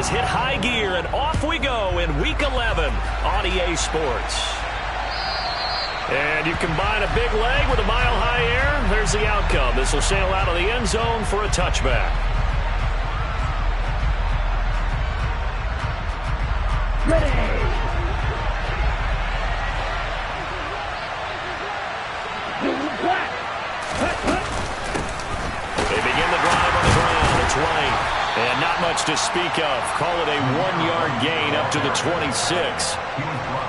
has hit high gear, and off we go in Week 11 on EA Sports. And you combine a big leg with a mile-high air, there's the outcome. This will sail out of the end zone for a touchback. Ready. They begin the drive on the ground. It's right. And not much to speak of. Call it a 1-yard gain up to the 26.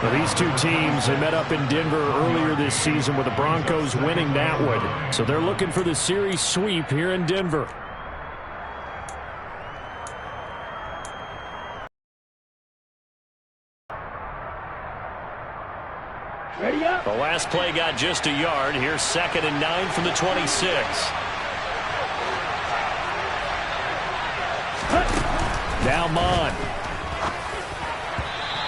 Well, these two teams, they met up in Denver earlier this season with the Broncos winning that one. So they're looking for the series sweep here in Denver. Ready up. The last play got just a yard. Here's 2nd and 9 from the 26. Now Mon.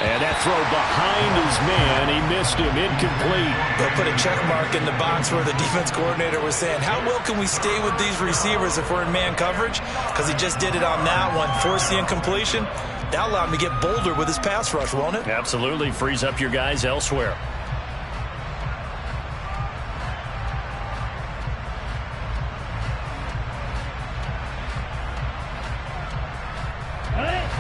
And that throw behind his man. He missed him. Incomplete. They'll put a check mark in the box where the defense coordinator was saying, how well can we stay with these receivers if we're in man coverage? Because he just did it on that one. Forced the incompletion. That allowed him to get bolder with his pass rush, won't it? Absolutely. Frees up your guys elsewhere.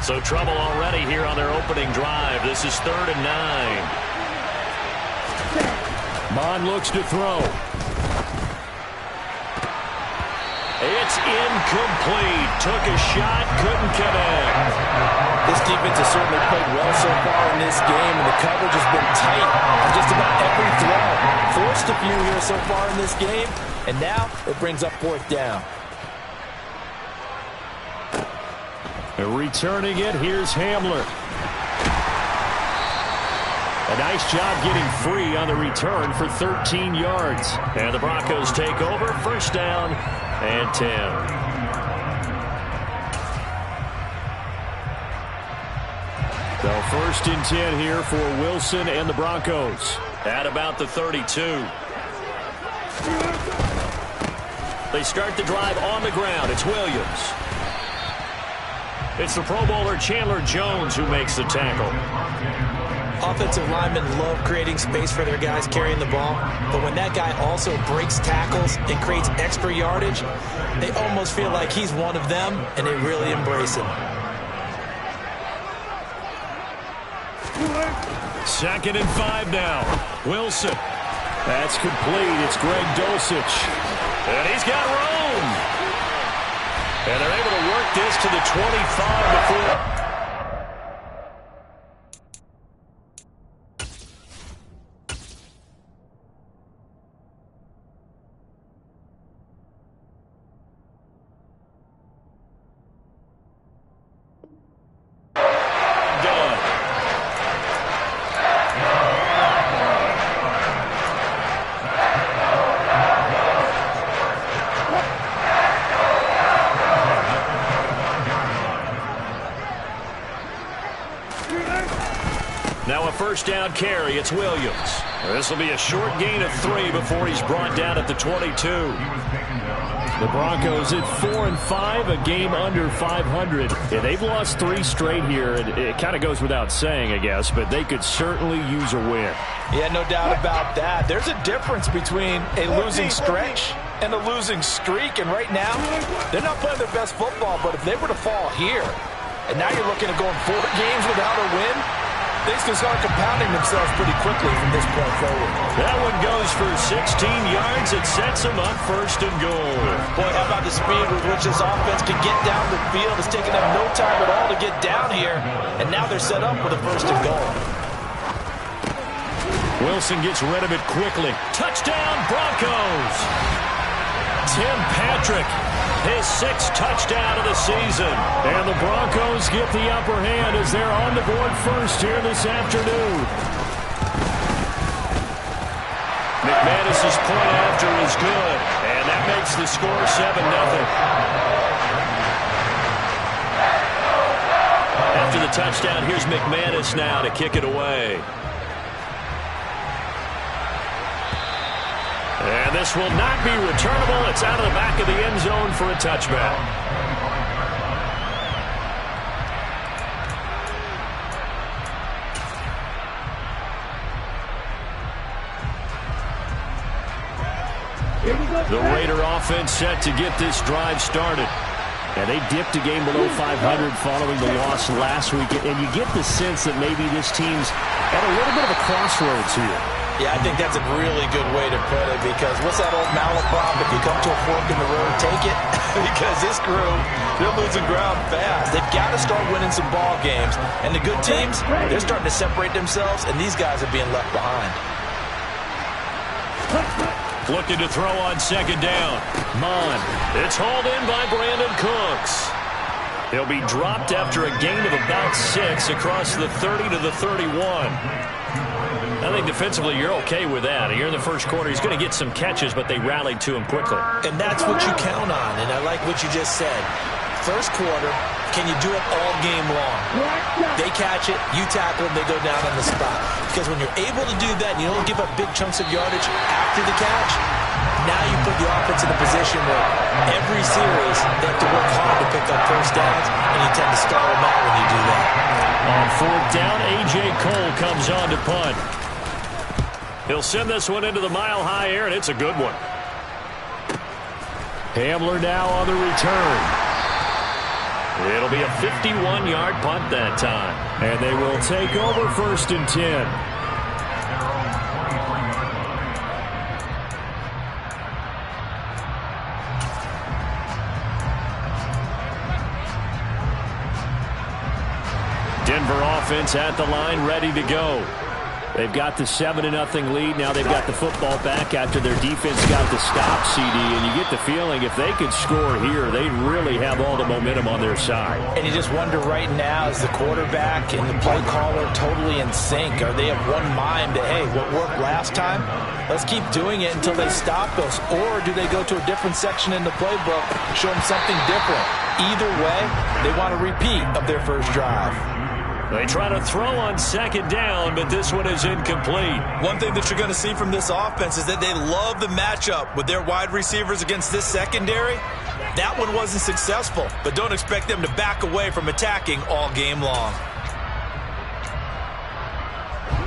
So trouble already here on their opening drive. This is 3rd and 9. Mon looks to throw. It's incomplete. Took a shot, couldn't connect. This defense has certainly played well so far in this game, and the coverage has been tight on just about every throw. Forced a few here so far in this game, and now it brings up 4th down. Returning it, here's Hamler. A nice job getting free on the return for 13 yards. And the Broncos take over, 1st down and 10. So 1st and 10 here for Wilson and the Broncos. At about the 32. They start the drive on the ground. It's Williams. It's the Pro Bowler Chandler Jones who makes the tackle. Offensive linemen love creating space for their guys carrying the ball, but when that guy also breaks tackles and creates extra yardage, they almost feel like he's one of them, and they really embrace him. 2nd and 5 now. Wilson. That's complete. It's Greg Dulcich. And he's got room. And they're able to work this to the 25 before. Now a 1st down carry. It's Williams. This will be a short gain of 3 before he's brought down at the 22. The Broncos at 4-5, a game under 500. Yeah, they've lost 3 straight here. It kind of goes without saying, I guess, but they could certainly use a win. Yeah, no doubt about that. There's a difference between a losing stretch and a losing streak, and right now, they're not playing their best football, but if they were to fall here, and now you're looking at going 4 games without a win, things can start compounding themselves pretty quickly from this point forward. That one goes for 16 yards. It sets them up 1st and goal. Boy, how about the speed with which this offense can get down the field? It's taken them no time at all to get down here, and now they're set up with a 1st and goal. Wilson gets rid of it quickly. Touchdown, Broncos! Tim Patrick, his 6th touchdown of the season. And the Broncos get the upper hand as they're on the board first here this afternoon. McManus's point after is good, and that makes the score 7-0. After the touchdown, here's McManus now to kick it away. And this will not be returnable. It's out of the back of the end zone for a touchback. The Raider offense set to get this drive started. And they dipped a game below 500 following the loss last week. And you get the sense that maybe this team's at a little bit of a crossroads here. Yeah, I think that's a really good way to put it, because what's that old malaprop? If you come to a fork in the road, take it. Because this crew, they're losing ground fast. They've got to start winning some ball games. And the good teams, they're starting to separate themselves, and these guys are being left behind. Looking to throw on second down. Mon. It's hauled in by Brandon Cooks. He'll be dropped after a gain of about 6 across the 30 to the 31. I think defensively you're okay with that. Here in the first quarter, he's going to get some catches, but they rallied to him quickly. And that's what you count on, and I like what you just said. First quarter, can you do it all game long? They catch it, you tackle them, they go down on the spot. Because when you're able to do that and you don't give up big chunks of yardage after the catch, now you put the offense in a position where every series they have to work hard to pick up first downs, and you tend to stall them out when you do that. On fourth down, A.J. Cole comes on to punt. He'll send this one into the mile-high air, and it's a good one. Hamler now on the return. It'll be a 51-yard punt that time. And they will take over 1st and 10. Denver offense at the line, ready to go. They've got the 7-0 lead. Now they've got the football back after their defense got the stop, CD. And you get the feeling if they could score here, they'd really have all the momentum on their side. And you just wonder right now, is the quarterback and the play caller totally in sync? Are they of one mind that, hey, what worked last time, let's keep doing it until they stop us? Or do they go to a different section in the playbook, show them something different? Either way, they want a repeat of their first drive. They try to throw on second down, but this one is incomplete. One thing that you're going to see from this offense is that they love the matchup with their wide receivers against this secondary. That one wasn't successful, but don't expect them to back away from attacking all game long.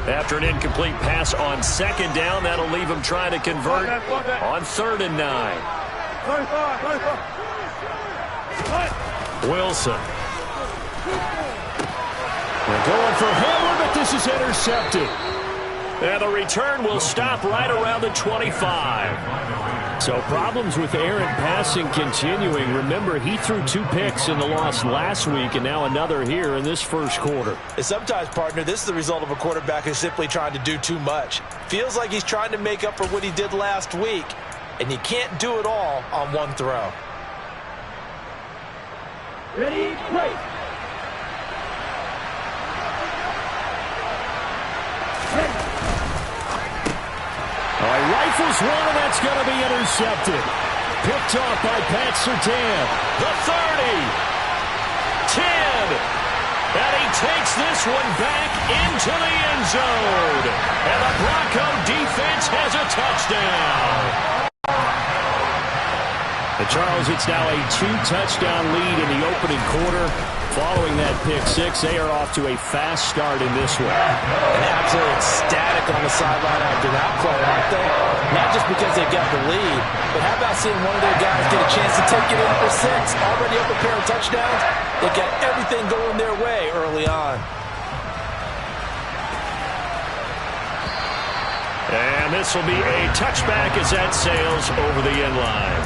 After an incomplete pass on second down, that'll leave them trying to convert on 3rd and 9. Wilson. They're going for Hamler, but this is intercepted. And the return will stop right around the 25. So problems with errant passing continuing. Remember, he threw 2 picks in the loss last week, and now another here in this first quarter. And sometimes, partner, this is the result of a quarterback who's simply trying to do too much. Feels like he's trying to make up for what he did last week, and you can't do it all on one throw. Ready, play. Rifles one, and that's going to be intercepted. Picked off by Pat Surtain. The 30. 10. And he takes this one back into the end zone. And the Bronco defense has a touchdown. And Charles, it's now a 2-touchdown lead in the opening quarter. Following that pick six, they are off to a fast start in this one. And absolutely ecstatic on the sideline after that play, aren't they? Not just because they got the lead, but how about seeing one of their guys get a chance to take it in for 6? Already up a pair of touchdowns. They got everything going their way early on. And this will be a touchback as that sails over the end line.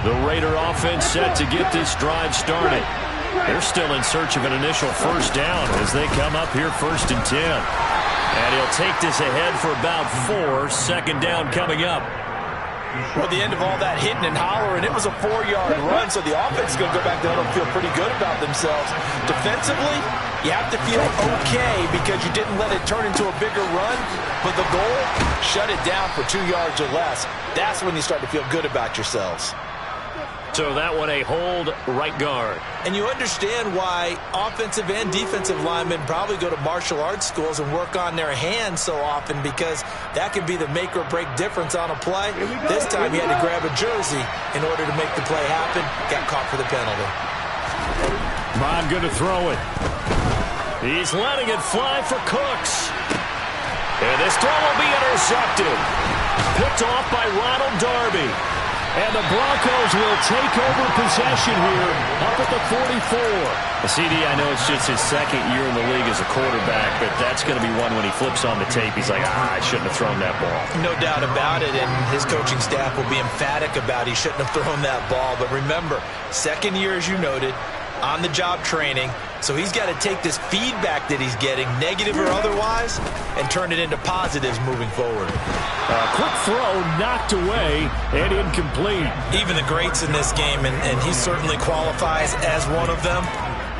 The Raider offense set to get this drive started. They're still in search of an initial first down as they come up here 1st and 10. And he'll take this ahead for about 4. Second down coming up. Well, the end of all that hitting and hollering, it was a 4-yard run, so the offense is going to go back there and feel pretty good about themselves. Defensively, you have to feel okay because you didn't let it turn into a bigger run, but the goal, shut it down for 2 yards or less. That's when you start to feel good about yourselves. So that one a hold right guard. And you understand why offensive and defensive linemen probably go to martial arts schools and work on their hands so often, because that can be the make or break difference on a play. This time he had to grab a jersey in order to make the play happen. Got caught for the penalty. Bond going to throw it. He's letting it fly for Cooks. And this throw will be intercepted. Picked off by Ronald Darby. And the Broncos will take over possession here up at the 44. CD, I know it's just his second year in the league as a quarterback, but that's going to be one when he flips on the tape. He's like, I shouldn't have thrown that ball. No doubt about it, and his coaching staff will be emphatic about he shouldn't have thrown that ball. But remember, second year, as you noted, on-the-job training, so he's got to take this feedback that he's getting, negative or otherwise, and turn it into positives moving forward. Quick throw knocked away and incomplete. Even the greats in this game, and he certainly qualifies as one of them,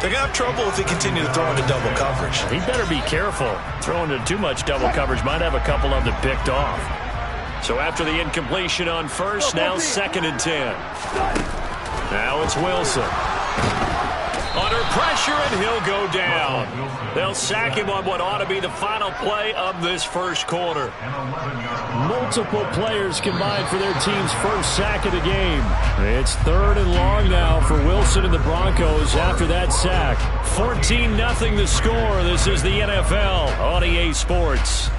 they're going to have trouble if they continue to throw into double coverage. He better be careful. Throwing into too much double coverage might have a couple of them picked off. So after the incompletion on first, now 2nd and 10. Now it's Wilson. Under pressure, and he'll go down. They'll sack him on what ought to be the final play of this first quarter. Multiple players combined for their team's first sack of the game. It's 3rd and long now for Wilson and the Broncos after that sack. 14-0 the score. This is the NFL on EA Sports.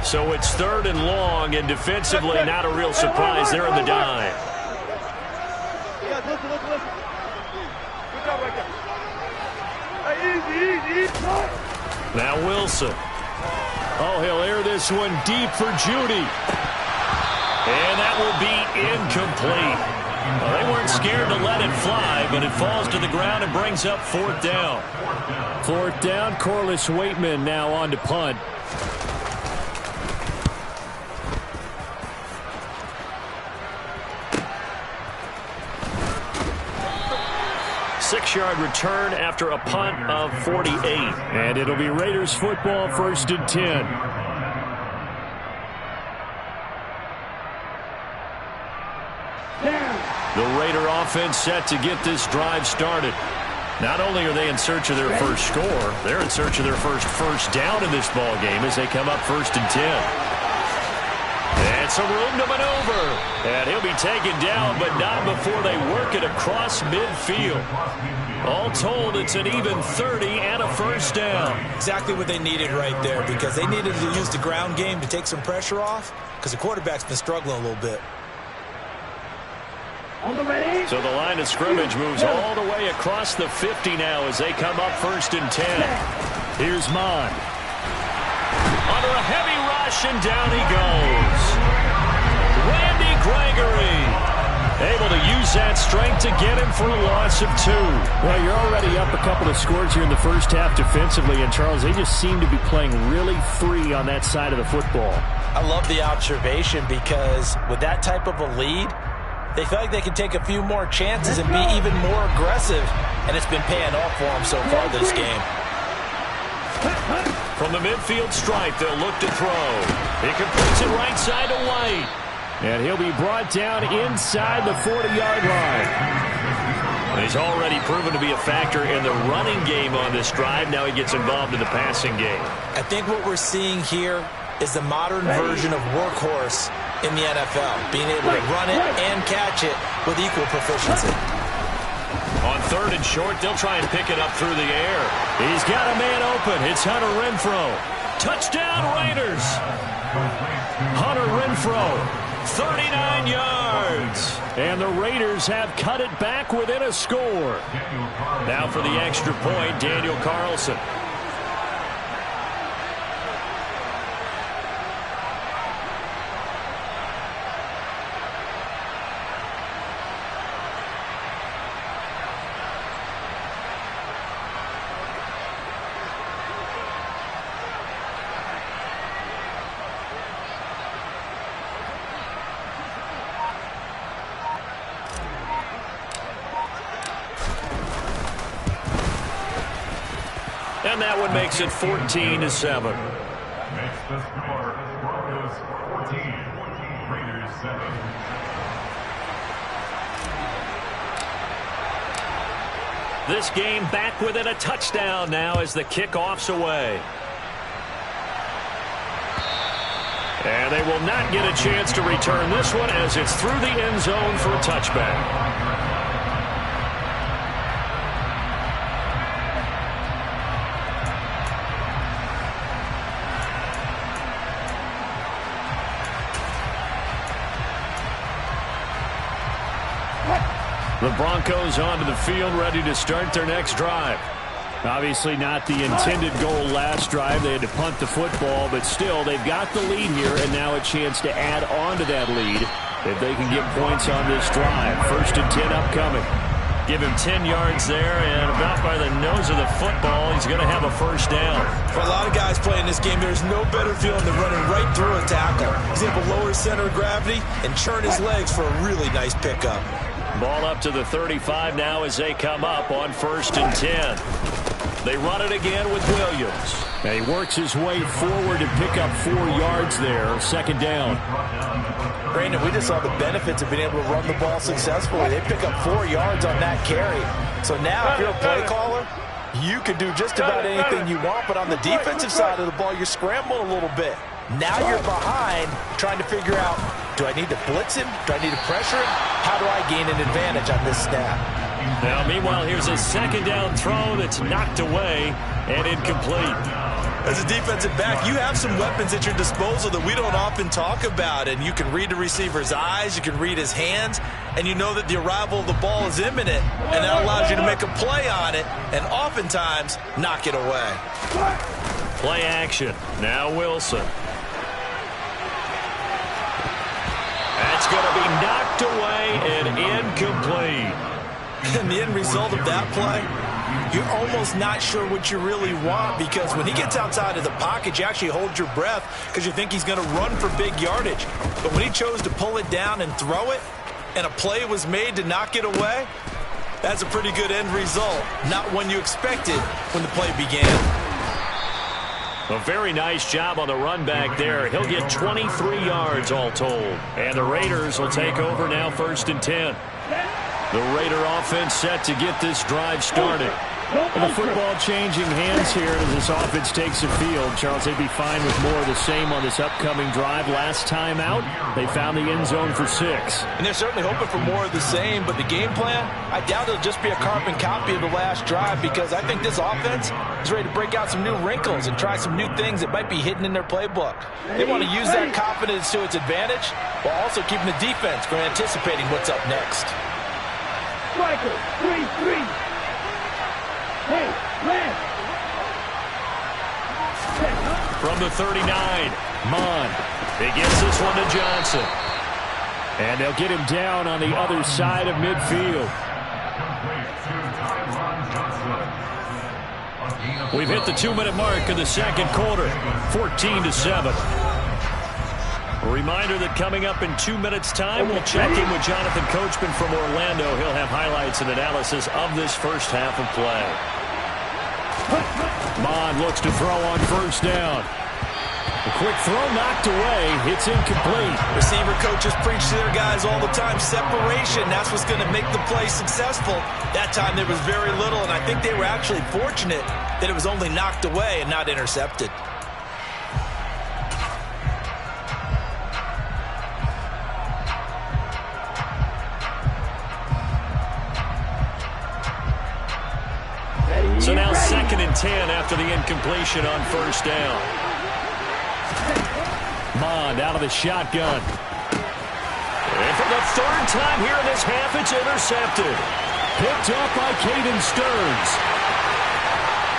So it's 3rd and long, and defensively not a real surprise. They're in the dive. Now Wilson. Oh, he'll air this one deep for Judy. And that will be incomplete. Well, they weren't scared to let it fly, but it falls to the ground and brings up 4th down. 4th down, Corliss Waitman now on to punt. 6-yard return after a punt of 48. And it'll be Raiders football, 1st and 10. The Raider offense set to get this drive started. Not only are they in search of their first score, they're in search of their first down in this ball game as they come up 1st and 10. And some room to maneuver. And he'll be taken down, but not before they work it across midfield. All told, it's an even 30 and a 1st down. Exactly what they needed right there, because they needed to use the ground game to take some pressure off, because the quarterback's been struggling a little bit. So the line of scrimmage moves all the way across the 50 now as they come up 1st and 10. Here's Mon. Under a heavy rush, and down he goes. Randy Gregory able to use that strength to get him for a loss of 2. Well, you're already up a couple of scores here in the first half defensively, and Charles, they just seem to be playing really free on that side of the football. I love the observation, because with that type of a lead, they feel like they can take a few more chances and be even more aggressive, and it's been paying off for them so far this game. From the midfield stripe, they'll look to throw. He completes it right side to White. And he'll be brought down inside the 40-yard line. He's already proven to be a factor in the running game on this drive. Now he gets involved in the passing game. I think what we're seeing here is the modern version of workhorse in the NFL, being able to run it and catch it with equal proficiency. On 3rd and short, they'll try and pick it up through the air. He's got a man open. It's Hunter Renfrow. Touchdown, Raiders. Hunter Renfrow, 39 yards. And the Raiders have cut it back within a score. Now for the extra point, Daniel Carlson. that one makes it 14-7. Makes the score Broncos 14, Raiders 7. This game back within a touchdown now as the kickoff's away. And they will not get a chance to return this one as it's through the end zone for a touchback. The Broncos onto the field, ready to start their next drive. Obviously not the intended goal last drive. They had to punt the football, but still, they've got the lead here, and now a chance to add on to that lead if they can get points on this drive. 1st and 10 upcoming. Give him 10 yards there, and about by the nose of the football, he's going to have a first down. For a lot of guys playing this game, there's no better feeling than running right through a tackle. He's able to lower his center of gravity and churn his legs for a really nice pickup. Ball up to the 35 now as they come up on 1st and 10. They run it again with Williams. And he works his way forward to pick up 4 yards there. 2nd down. Brandon, we just saw the benefits of being able to run the ball successfully. They pick up 4 yards on that carry. So now if you're a play caller, you can do just about anything you want. But on the defensive side of the ball, you're scrambling a little bit. Now you're behind trying to figure out, do I need to blitz him? Do I need to pressure him? How do I gain an advantage on this snap? Now, meanwhile, here's a 2nd down throw that's knocked away and incomplete. As a defensive back, you have some weapons at your disposal that we don't often talk about. And you can read the receiver's eyes, you can read his hands, and you know that the arrival of the ball is imminent. And that allows you to make a play on it and oftentimes knock it away. Play action. Now Wilson. That's going to be knocked away and incomplete. And the end result of that play, you're almost not sure what you really want, because when he gets outside of the pocket, you actually hold your breath because you think he's going to run for big yardage. But when he chose to pull it down and throw it, and a play was made to knock it away, that's a pretty good end result. Not one you expected when the play began. A very nice job on the run back there. He'll get 23 yards all told. And the Raiders will take over now 1st and 10. The Raider offense set to get this drive started. And the football changing hands here as this offense takes the field. Charles, they'd be fine with more of the same on this upcoming drive. Last time out, they found the end zone for 6. And they're certainly hoping for more of the same, but the game plan, I doubt it'll just be a carbon copy of the last drive, because I think this offense is ready to break out some new wrinkles and try some new things that might be hidden in their playbook. They want to use that confidence to its advantage while also keeping the defense from anticipating what's up next. Striker, 3-3. Hey, left. From the 39, Mon. He gets this one to Johnson. And they'll get him down on the other side of midfield. We've hit the 2-minute mark of the 2nd quarter. 14-7. A reminder that coming up in 2 minutes' time, we'll check in with Jonathan Coachman from Orlando. He'll have highlights and analysis of this first half of play. Mon looks to throw on 1st down. A quick throw knocked away. It's incomplete. Receiver coaches preach to their guys all the time. Separation, that's what's going to make the play successful. That time there was very little, and I think they were actually fortunate that it was only knocked away and not intercepted. So now 2nd and 10 after the incompletion on 1st down. Mond out of the shotgun. And for the 3rd time here in this half, it's intercepted. Picked up by Caden Stearns.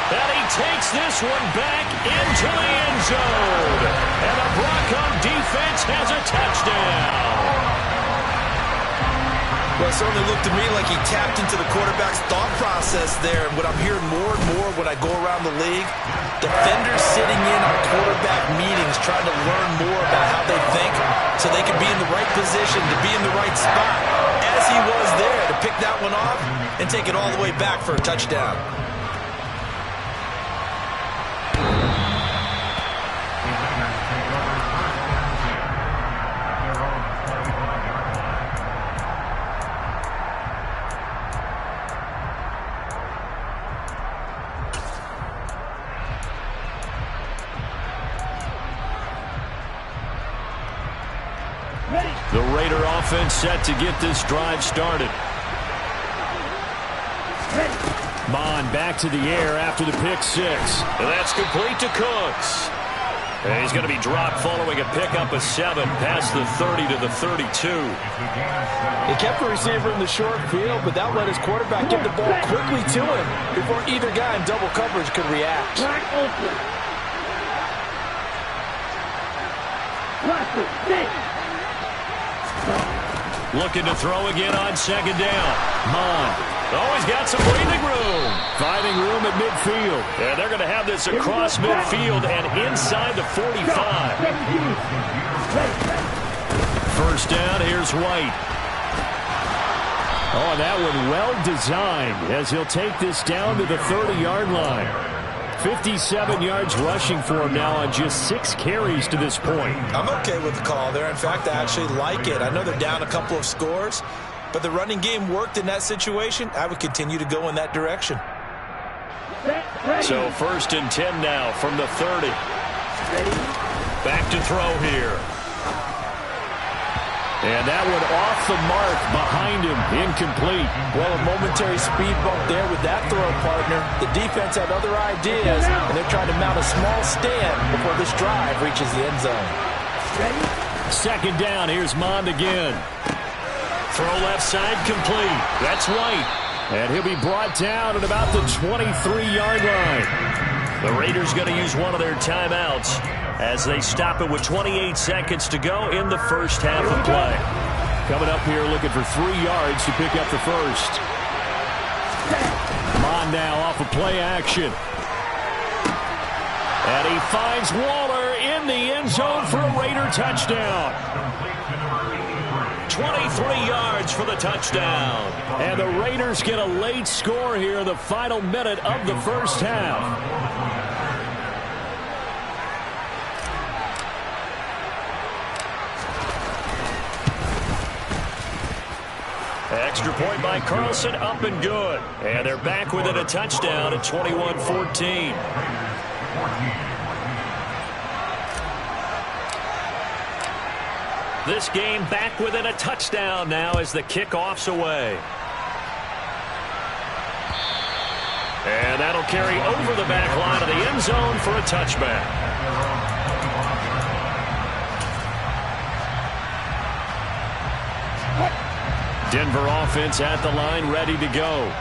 And he takes this one back into the end zone. And the Bronco defense has a touchdown. Well, it certainly looked to me like he tapped into the quarterback's thought process there. And what I'm hearing more and more when I go around the league, defenders sitting in on quarterback meetings trying to learn more about how they think so they can be in the right position, to be in the right spot, as he was there, to pick that one off and take it all the way back for a touchdown. The Raider offense set to get this drive started. Mon back to the air after the pick six. And that's complete to Cooks. And he's going to be dropped following a pickup of 7 past the 30 to the 32. He kept the receiver in the short field, but that let his quarterback get the ball quickly to him before either guy in double coverage could react. Looking to throw again on second down. Mon. Oh, he's got some breathing room. Finding room at midfield. And they're going to have this across midfield and inside the 45. First down, here's White. Oh, that one well designed as he'll take this down to the 30-yard line. 57 yards rushing for him now on just 6 carries to this point. I'm okay with the call there. In fact, I actually like it. I know they're down a couple of scores, but the running game worked in that situation. I would continue to go in that direction. So first and 10 now from the 30. Back to throw here. And that one off the mark behind him, incomplete. Well, a momentary speed bump there with that throw partner. The defense had other ideas, and they're trying to mount a small stand before this drive reaches the end zone. Second down, here's Mond again. Throw left side complete. That's White. And he'll be brought down at about the 23-yard line. The Raiders going to use one of their timeouts as they stop it with 28 seconds to go in the first half of play. Coming up here looking for 3 yards to pick up the first. Mond now off of play action. And he finds Waller in the end zone for a Raider touchdown. 23 yards for the touchdown. And the Raiders get a late score here in the final minute of the first half. Extra point by Carlson, up and good. And they're back within a touchdown at 21-14. This game back within a touchdown now as the kickoff's away. And that'll carry over the back line of the end zone for a touchback. Denver offense at the line, ready to go.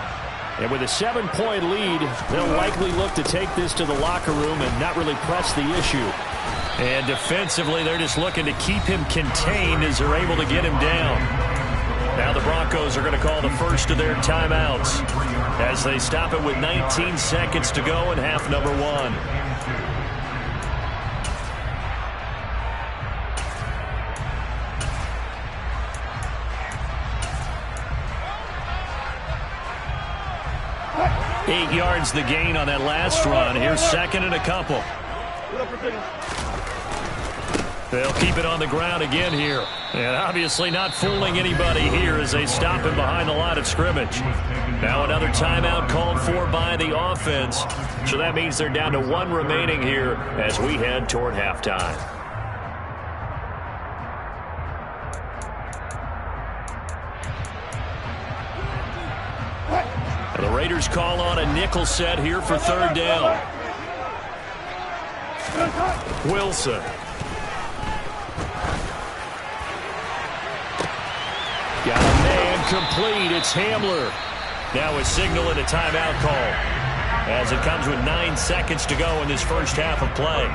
And with a 7-point lead, they'll likely look to take this to the locker room and not really press the issue. And defensively, they're just looking to keep him contained as they're able to get him down. Now the Broncos are going to call the first of their timeouts as they stop it with 19 seconds to go in half number 1. Eight yards the gain on that last run. Here's second and a couple. They'll keep it on the ground again here. And obviously not fooling anybody here as they stop him behind the line of scrimmage. Now another timeout called for by the offense. So that means they're down to 1 remaining here as we head toward halftime. The Raiders call on a nickel set here for third down. Wilson. Got a man complete. It's Hamler. Now a signal and a timeout call as it comes with 9 seconds to go in this first half of play.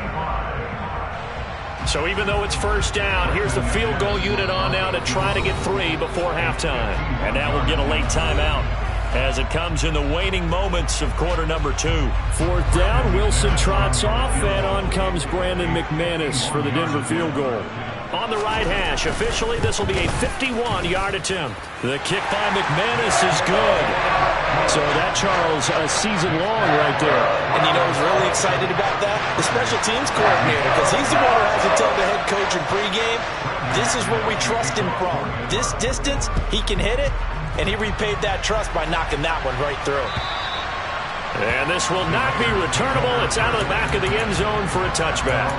So even though it's first down, here's the field goal unit on now to try to get 3 before halftime. And now we'll get a late timeout as it comes in the waning moments of quarter number 2. Fourth down, Wilson trots off, and on comes Brandon McManus for the Denver field goal. On the right hash, officially this will be a 51-yard attempt. The kick by McManus is good. So that, Charles, a season long right there. And you know who's really excited about that? The special teams coordinator, because he's the one who has to tell the head coach in pregame, this is what we trust him from. This distance, he can hit it. And he repaid that trust by knocking that one right through. And this will not be returnable. It's out of the back of the end zone for a touchback.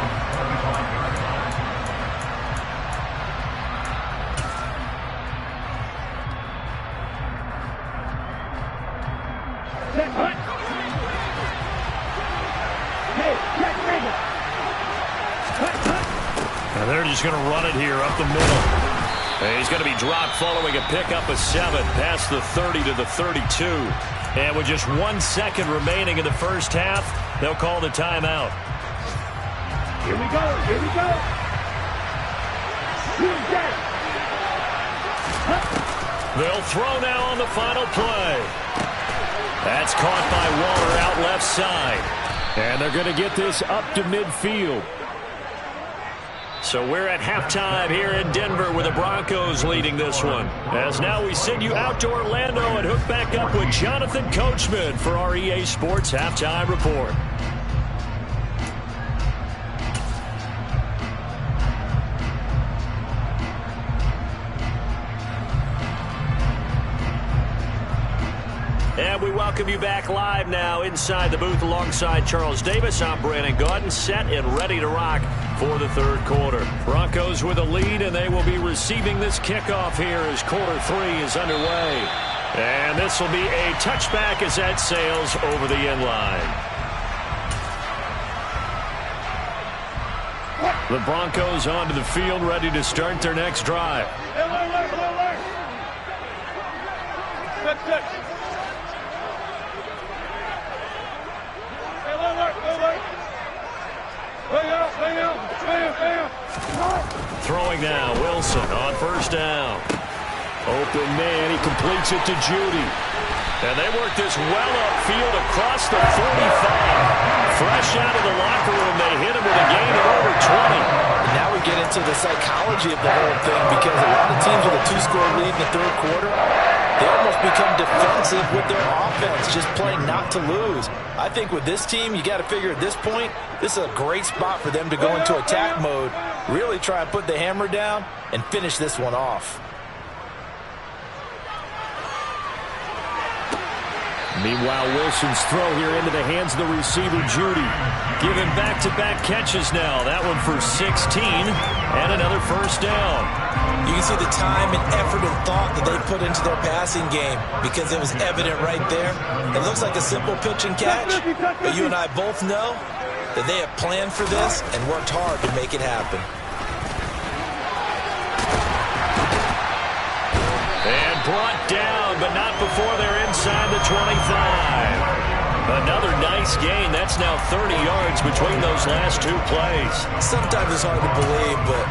And they're just going to run it here up the middle. And he's going to be dropped following a pickup of 7 past the 30 to the 32. And with just 1 second remaining in the first half, they'll call the timeout. Here we go. Here we go. Who's that? They'll throw now on the final play. That's caught by Waller out left side. And they're going to get this up to midfield. So we're at halftime here in Denver with the Broncos leading this one. As now we send you out to Orlando and hook back up with Jonathan Coachman for our EA Sports Halftime Report. And we welcome you back live now inside the booth alongside Charles Davis. I'm Brandon Gaudin, set and ready to rock for the third quarter. Broncos with a lead, and they will be receiving this kickoff here as quarter 3 is underway. And this will be a touchback as that sails over the end line. The Broncos onto the field, ready to start their next drive. Throwing now, Wilson on first down. Open man, he completes it to Judy. And they work this well upfield across the 45. Fresh out of the locker room, they hit him with a gain of over 20. And now we get into the psychology of the whole thing, because a lot of teams with a 2-score lead in the third quarter, they almost become defensive with their offense, just playing not to lose. I think with this team, you got to figure at this point, this is a great spot for them to go into attack mode, really try and put the hammer down and finish this one off. Meanwhile, Wilson's throw here into the hands of the receiver, Judy. Giving back-to-back catches now. That one for 16 and another first down. You can see the time and effort and thought that they put into their passing game, because it was evident right there. It looks like a simple pitch and catch, but you and I both know that they have planned for this and worked hard to make it happen. And brought down, but not before they're inside the 25. Another nice gain. That's now 30 yards between those last 2 plays. Sometimes it's hard to believe, but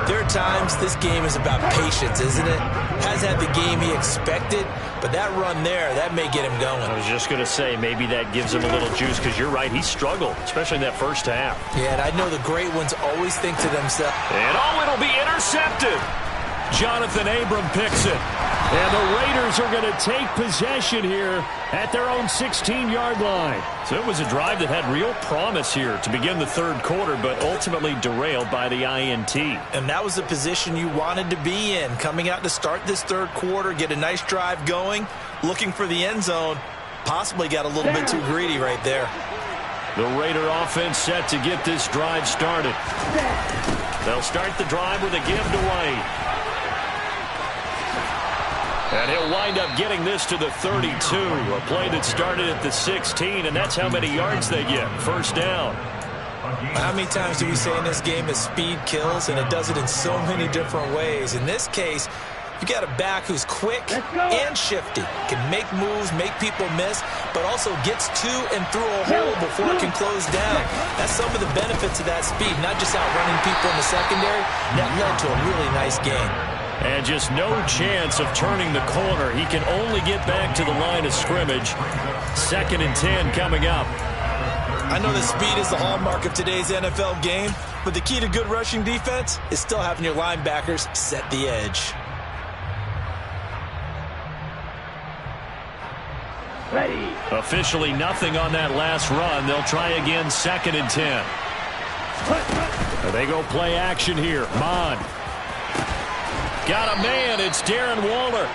there are times this game is about patience, isn't it? Hasn't had the game he expected, but that run there, that may get him going. I was just going to say, maybe that gives him a little juice, because you're right, he struggled, especially in that first half. Yeah, and I know the great ones always think to themselves. And it'll be intercepted. Jonathan Abram picks it. And the Raiders are going to take possession here at their own 16-yard line. So it was a drive that had real promise here to begin the third quarter, but ultimately derailed by the INT. And that was the position you wanted to be in, coming out to start this third quarter, get a nice drive going, looking for the end zone. Possibly got a little bit too greedy right there. The Raider offense set to get this drive started. They'll start the drive with a give to White. And he'll wind up getting this to the 32. A play that started at the 16, and that's how many yards they get. First down. How many times do we say in this game that speed kills, and it does it in so many different ways? In this case, you got a back who's quick and shifty, can make moves, make people miss, but also gets to and through a hole before it can close down. That's some of the benefits of that speed, not just outrunning people in the secondary. That led to a really nice game. And just no chance of turning the corner. He can only get back to the line of scrimmage. 2nd and 10 coming up. I know that speed is the hallmark of today's NFL game, but the key to good rushing defense is still having your linebackers set the edge. Ready. Officially nothing on that last run. They'll try again, 2nd and 10. They go play action here. Mon. Got a man. It's Darren Waller.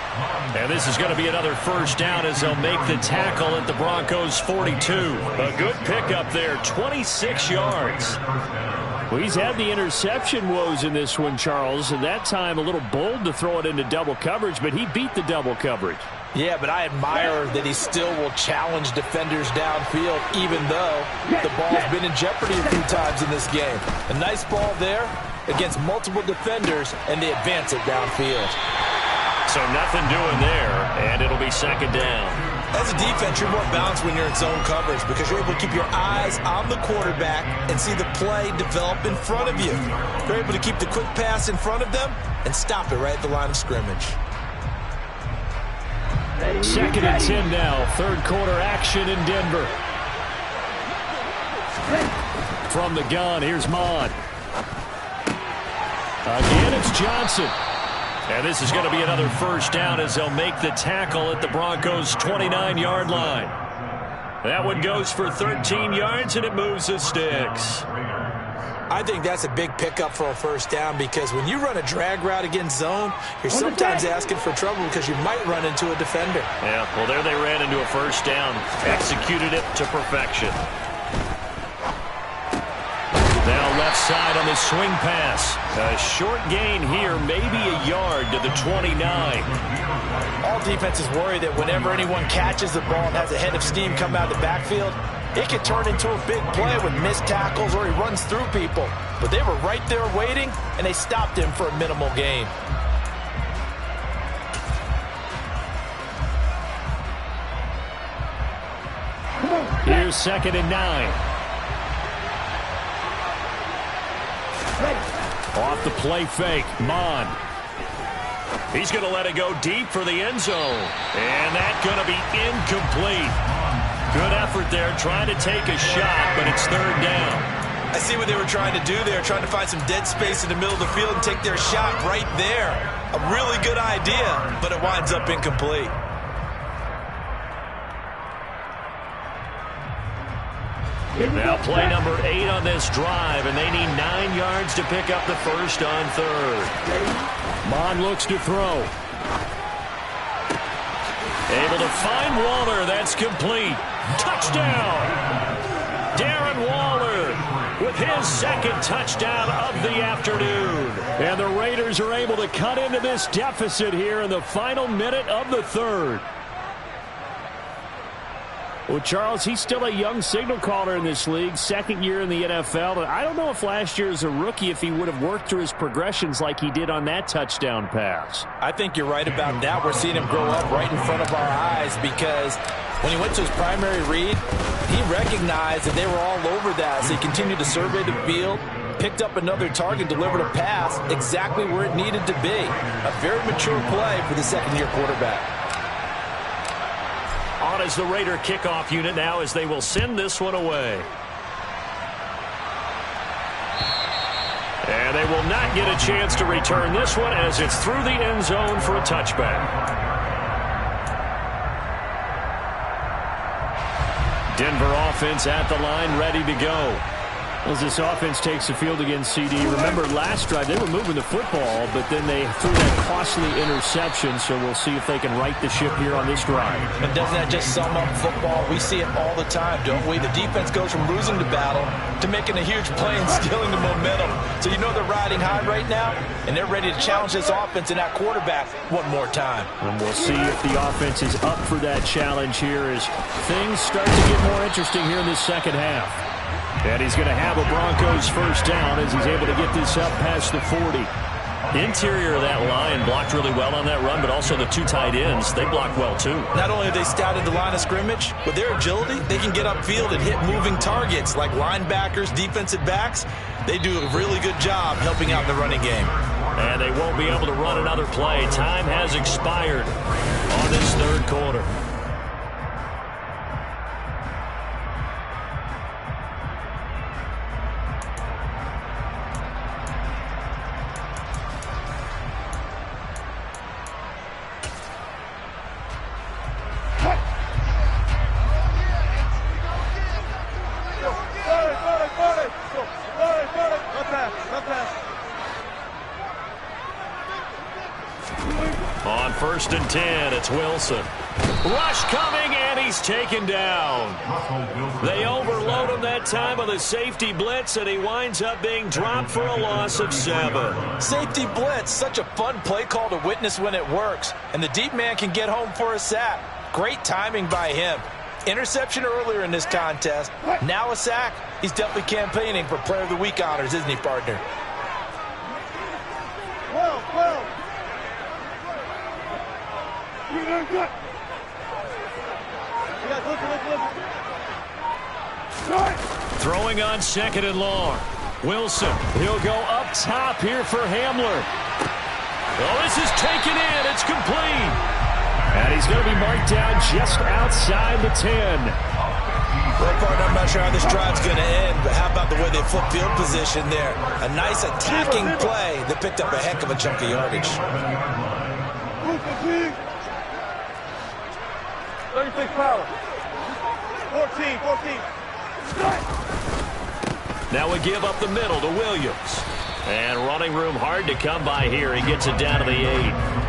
And this is going to be another first down as they'll make the tackle at the Broncos' 42. A good pickup there, 26 yards. Well, he's had the interception woes in this one, Charles, and that time a little bold to throw it into double coverage, but he beat the double coverage. Yeah, but I admire that he still will challenge defenders downfield, even though the ball's been in jeopardy a few times in this game. A nice ball there, against multiple defenders, and they advance it downfield. So nothing doing there, and it'll be second down. As a defense, you're more balanced when you're in zone coverage because you're able to keep your eyes on the quarterback and see the play develop in front of you. You're able to keep the quick pass in front of them and stop it right at the line of scrimmage. Second and 10 now. Third quarter action in Denver. From the gun, here's Mon. Again, it's Johnson. And this is going to be another first down as they'll make the tackle at the Broncos' 29-yard line. That one goes for 13 yards, and it moves the sticks. I think that's a big pickup for a first down because when you run a drag route against zone, you're sometimes asking for trouble because you might run into a defender. Yeah, well, there they ran into a first down. Executed it to perfection. Now left side on the swing pass. A short gain here, maybe a yard to the 29. All defenses worry that whenever anyone catches the ball and has a head of steam come out of the backfield, it could turn into a big play with missed tackles or he runs through people. But they were right there waiting, and they stopped him for a minimal gain. Here's second and 9. Off the play fake, Mon. He's going to let it go deep for the end zone. And that's going to be incomplete. Good effort there, trying to take a shot, but it's third down. I see what they were trying to do there, trying to find some dead space in the middle of the field and take their shot right there. A really good idea, but it winds up incomplete. Now play number 8 on this drive, and they need 9 yards to pick up the first on third. Mon looks to throw. Able to find Waller. That's complete. Touchdown! Darren Waller with his second touchdown of the afternoon. And the Raiders are able to cut into this deficit here in the final minute of the third. Well, Charles, he's still a young signal caller in this league, second year in the NFL. But I don't know if last year as a rookie, if he would have worked through his progressions like he did on that touchdown pass. I think you're right about that. We're seeing him grow up right in front of our eyes because when he went to his primary read, he recognized that they were all over that. So he continued to survey the field, picked up another target, delivered a pass exactly where it needed to be. A very mature play for the second-year quarterback. On as the Raider kickoff unit now as they will send this one away. And they will not get a chance to return this one as it's through the end zone for a touchback. Denver offense at the line, ready to go. As this offense takes the field against CD, remember last drive they were moving the football, but then they threw that costly interception, so we'll see if they can right the ship here on this drive. And doesn't that just sum up football? We see it all the time, don't we? The defense goes from losing the battle to making a huge play and stealing the momentum. So you know they're riding high right now, and they're ready to challenge this offense and that quarterback one more time. And we'll see if the offense is up for that challenge here as things start to get more interesting here in this second half. And he's going to have a Broncos first down as he's able to get this up past the 40. Interior of that line blocked really well on that run, but also the two tight ends, they blocked well too. Not only have they scouted the line of scrimmage, with their agility, they can get upfield and hit moving targets like linebackers, defensive backs. They do a really good job helping out in the running game. And they won't be able to run another play. Time has expired on this third quarter. On 1st and 10, it's Wilson. Rush coming, and he's taken down. They overload him that time with a safety blitz, and he winds up being dropped for a loss of 7. Safety blitz, such a fun play call to witness when it works. And the deep man can get home for a sack. Great timing by him. Interception earlier in this contest. Now a sack. He's definitely campaigning for Player of the Week honors, isn't he, partner? Throwing on 2nd and long. Wilson, he'll go up top here for Hamler. Oh, this is taken in. It's complete. And he's going to be marked down just outside the 10. Well, partner, I'm not sure how this drive's going to end, but how about the way they flip field position there? A nice attacking play that picked up a heck of a chunk of yardage. 36 power. 14. Now we give up the middle to Williams. And running room hard to come by here. He gets it down to the 8.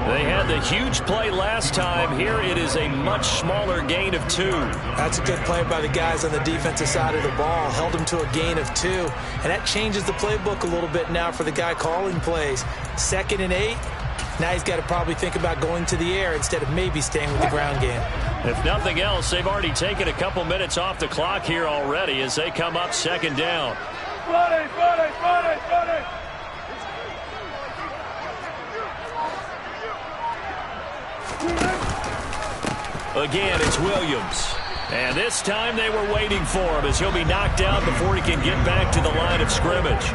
They had the huge play last time. Here it is a much smaller gain of 2. That's a good play by the guys on the defensive side of the ball. Held them to a gain of 2. And that changes the playbook a little bit now for the guy calling plays. 2nd and 8. Now he's got to probably think about going to the air instead of maybe staying with the ground game. If nothing else, they've already taken a couple minutes off the clock here already as they come up 2nd down. Friday. Again, it's Williams. And this time they were waiting for him as he'll be knocked down before he can get back to the line of scrimmage.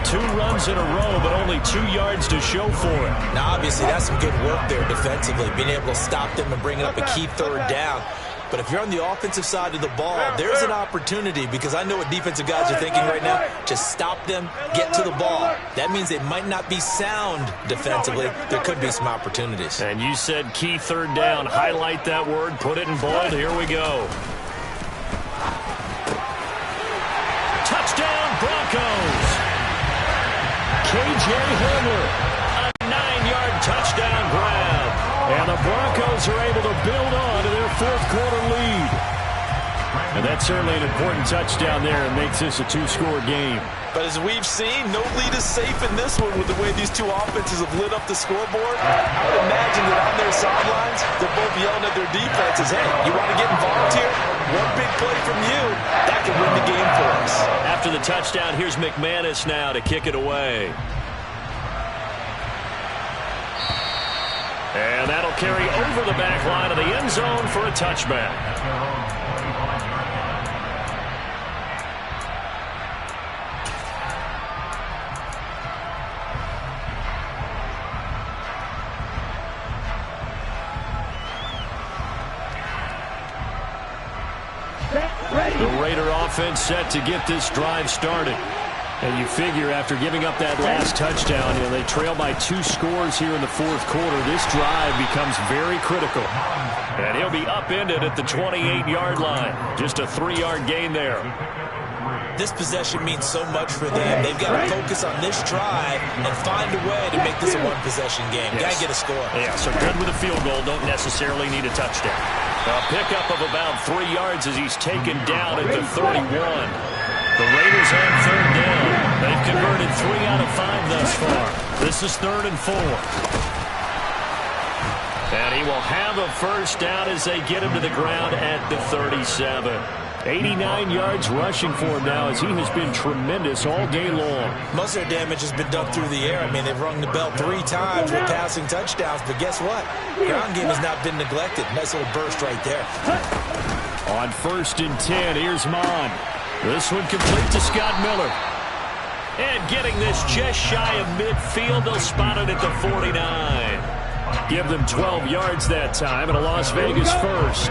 2 runs in a row, but only 2 yards to show for it. Now, obviously, that's some good work there defensively, being able to stop them and bringing up a key 3rd down. But if you're on the offensive side of the ball, there's an opportunity because I know what defensive guys are thinking right now. Just stop them, get to the ball. That means they might not be sound defensively. There could be some opportunities. And you said key 3rd down. Highlight that word. Put it in bold. Here we go. Touchdown, Broncos. KJ Hamler. A 9-yard touchdown grab. And the Broncos are able to build on to their 4th quarter lead. And that's certainly an important touchdown there and makes this a 2-score game. But as we've seen, no lead is safe in this one with the way these two offenses have lit up the scoreboard. I would imagine that on their sidelines, they're both yelling at their defenses, hey, you want to get involved here? One big play from you, that could win the game for us. After the touchdown, here's McManus now to kick it away. And that'll carry over the back line of the end zone for a touchback. The Raider offense set to get this drive started. And you figure after giving up that last touchdown, they trail by 2 scores here in the 4th quarter. This drive becomes very critical. And he'll be upended at the 28-yard line. Just a 3-yard gain there. This possession means so much for them. They've got to focus on this drive and find a way to make this a 1-possession game. Yes. Got to get a score. Yeah, so good with a field goal. Don't necessarily need a touchdown. A pickup of about 3 yards as he's taken down at the 31. The Raiders on 3rd down. They've converted 3 out of 5 thus far. This is 3rd and 4. And he will have a first down as they get him to the ground at the 37. 89 yards rushing for him now as he has been tremendous all day long. Most of their damage has been done through the air. I mean, they've rung the bell 3 times with passing touchdowns, but guess what? Ground game has not been neglected. Nice little burst right there. On 1st and 10, here's Mon. This one complete to Scott Miller. And getting this just shy of midfield, they'll spot it at the 49. Give them 12 yards that time and a Las Vegas first.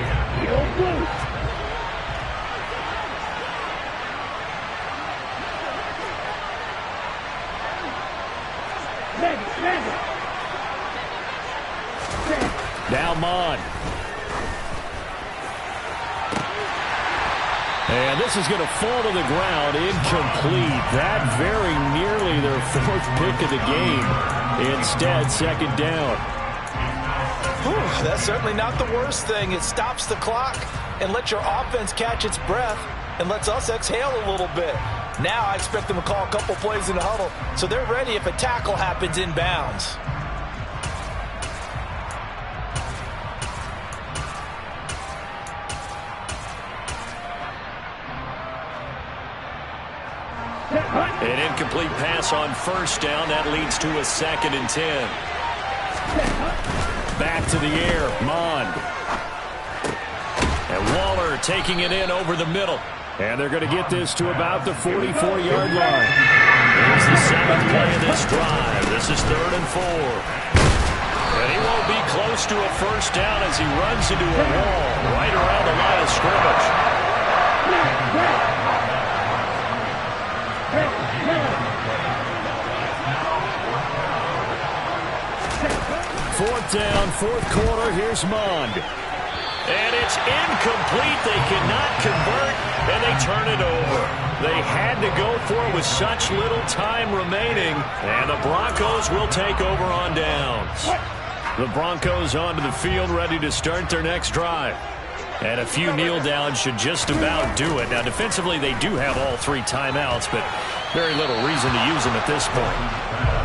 Now Mon. And this is going to fall to the ground incomplete. That very nearly their 4th pick of the game. Instead, 2nd down. Whew, that's certainly not the worst thing. It stops the clock and lets your offense catch its breath and lets us exhale a little bit. Now I expect them to call a couple plays in the huddle so they're ready if a tackle happens inbounds. An incomplete pass on 1st down. That leads to a 2nd and 10. back to the air. Mond. And Waller taking it in over the middle. And they're going to get this to about the 44-yard line. Here's the 7th play of this drive. This is 3rd and 4. And he won't be close to a first down as he runs into a wall right around the line of scrimmage. 4th down, 4th quarter. Here's Mond. And it's incomplete. They cannot convert, and they turn it over. They had to go for it with such little time remaining, and the Broncos will take over on downs. The Broncos onto the field, ready to start their next drive. And a few kneel downs should just about do it. Now, defensively, they do have all 3 timeouts, but very little reason to use them at this point.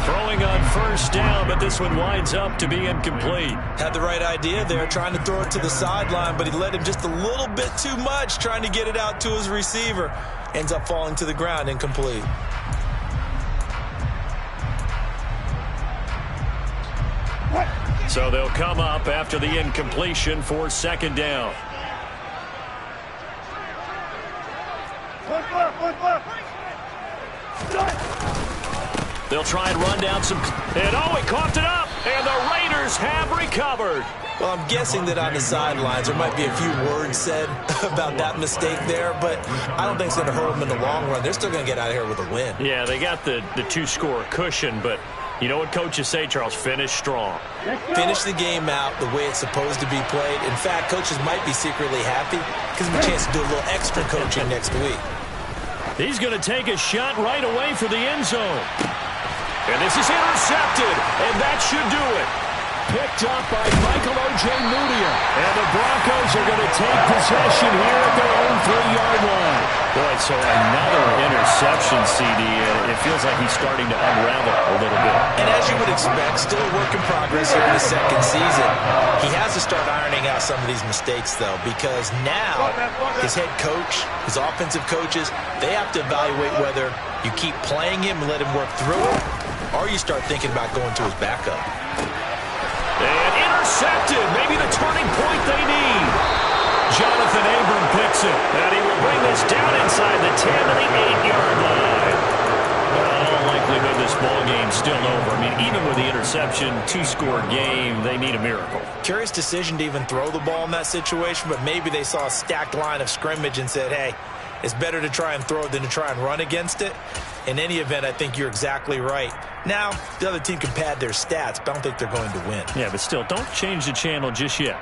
Throwing on first down, but this one winds up to be incomplete. Had the right idea there, trying to throw it to the sideline, but he led him just a little bit too much, trying to get it out to his receiver. Ends up falling to the ground, incomplete. So they'll come up after the incompletion for 2nd down. They'll try and run down some... And oh, he coughed it up! And the Raiders have recovered. Well, I'm guessing that on the sidelines there might be a few words said about that mistake there, but I don't think it's going to hurt them in the long run. They're still going to get out of here with a win. Yeah, they got the 2-score cushion, but you know what coaches say, Charles? Finish strong. Finish the game out the way it's supposed to be played. In fact, coaches might be secretly happy because of a chance to do a little extra coaching next week. He's going to take a shot right away for the end zone. And this is intercepted, and that should do it. Picked up by Michael O.J. Mudia. And the Broncos are going to take possession here at their own 3-yard line. Boy, so another interception, CD. It feels like he's starting to unravel a little bit. And as you would expect, still a work in progress here in his 2nd season. He has to start ironing out some of these mistakes, though, because now his head coach, his offensive coaches, they have to evaluate whether you keep playing him and let him work through it, or you start thinking about going to his backup. And intercepted. Maybe the turning point they need. Jonathan Abram picks it. And he will bring this down inside the 10 to the 8-yard line. In all likelihood, this ball game's still over. I mean, even with the interception, 2-score game, they need a miracle. Curious decision to even throw the ball in that situation, but maybe they saw a stacked line of scrimmage and said, hey, it's better to try and throw it than to try and run against it. In any event, I think you're exactly right. Now, the other team can pad their stats, but I don't think they're going to win. Yeah, but still, don't change the channel just yet.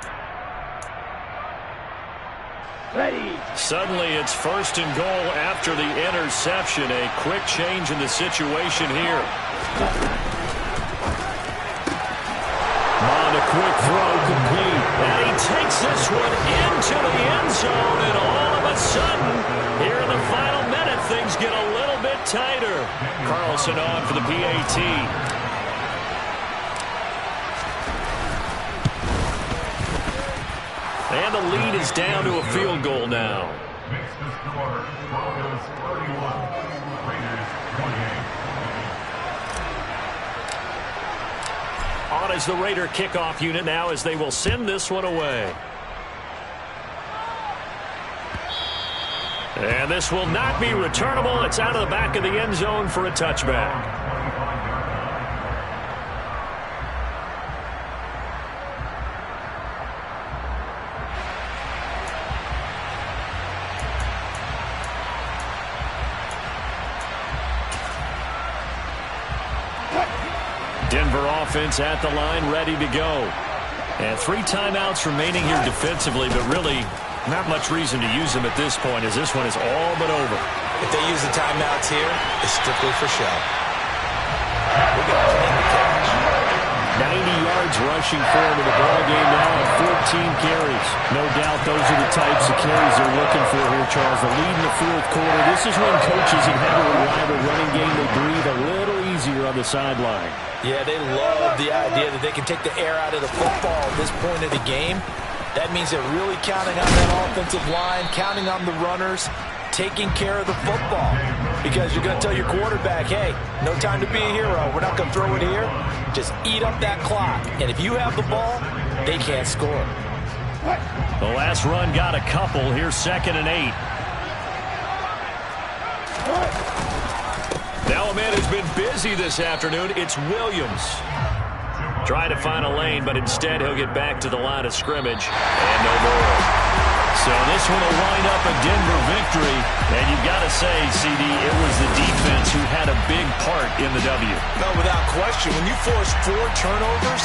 Ready. Suddenly, it's 1st and goal after the interception. A quick change in the situation here. On a quick throw, complete. And he takes this one into the end zone, and all of a sudden, here in the final minute, things get a little bit tighter. Carlson on for the PAT. And the lead is down to a field goal now. Makes the score Broncos 31, Raiders 28. On is the Raider kickoff unit now as they will send this one away. And this will not be returnable. It's out of the back of the end zone for a touchback. Denver offense at the line, ready to go. And 3 timeouts remaining here defensively, but really not much reason to use them at this point, as this one is all but over. If they use the timeouts here, it's strictly for show. We're going to clean the catch. 90 yards rushing forward in the ball game now at 14 carries. No doubt those are the types of carries they're looking for here, Charles. The lead in the 4th quarter. This is when coaches in heavily rival running game, they breathe a little easier on the sideline. Yeah, they love the idea that they can take the air out of the football at this point of the game. That means they're really counting on that offensive line, counting on the runners, taking care of the football. Because you're going to tell your quarterback, hey, no time to be a hero. We're not going to throw it here. Just eat up that clock. And if you have the ball, they can't score. The last run got a couple. Here's 2nd and 8. Now a man who's been busy this afternoon. It's Williams. Trying to find a lane, but instead he'll get back to the line of scrimmage. And no more. So this one will wind up a Denver victory. And you've got to say, CD, it was the defense who had a big part in the W. No, without question. When you force 4 turnovers,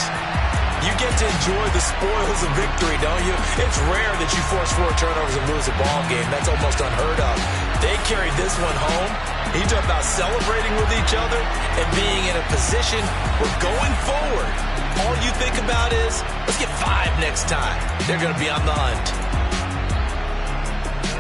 you get to enjoy the spoils of victory, don't you? It's rare that you force 4 turnovers and lose a ball game. That's almost unheard of. They carried this one home. You talk about celebrating with each other and being in a position where going forward, all you think about is, let's get 5 next time. They're going to be on the hunt.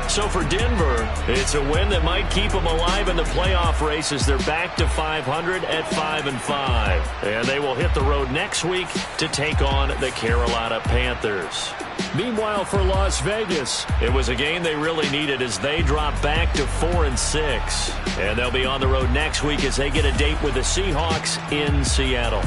So for Denver, it's a win that might keep them alive in the playoff race as they're back to 500 at 5-5. And they will hit the road next week to take on the Carolina Panthers. Meanwhile, for Las Vegas, it was a game they really needed as they drop back to 4-6. And they'll be on the road next week as they get a date with the Seahawks in Seattle.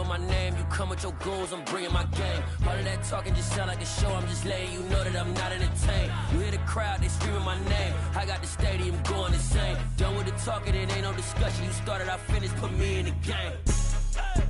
my name. You come with your goons, I'm bringing my game. All of that talking just sound like a show. I'm just letting you know that I'm not entertained. You hear the crowd, they screaming my name. I got the stadium going insane. Done with the talking, it ain't no discussion. You started, I finished, put me in the game.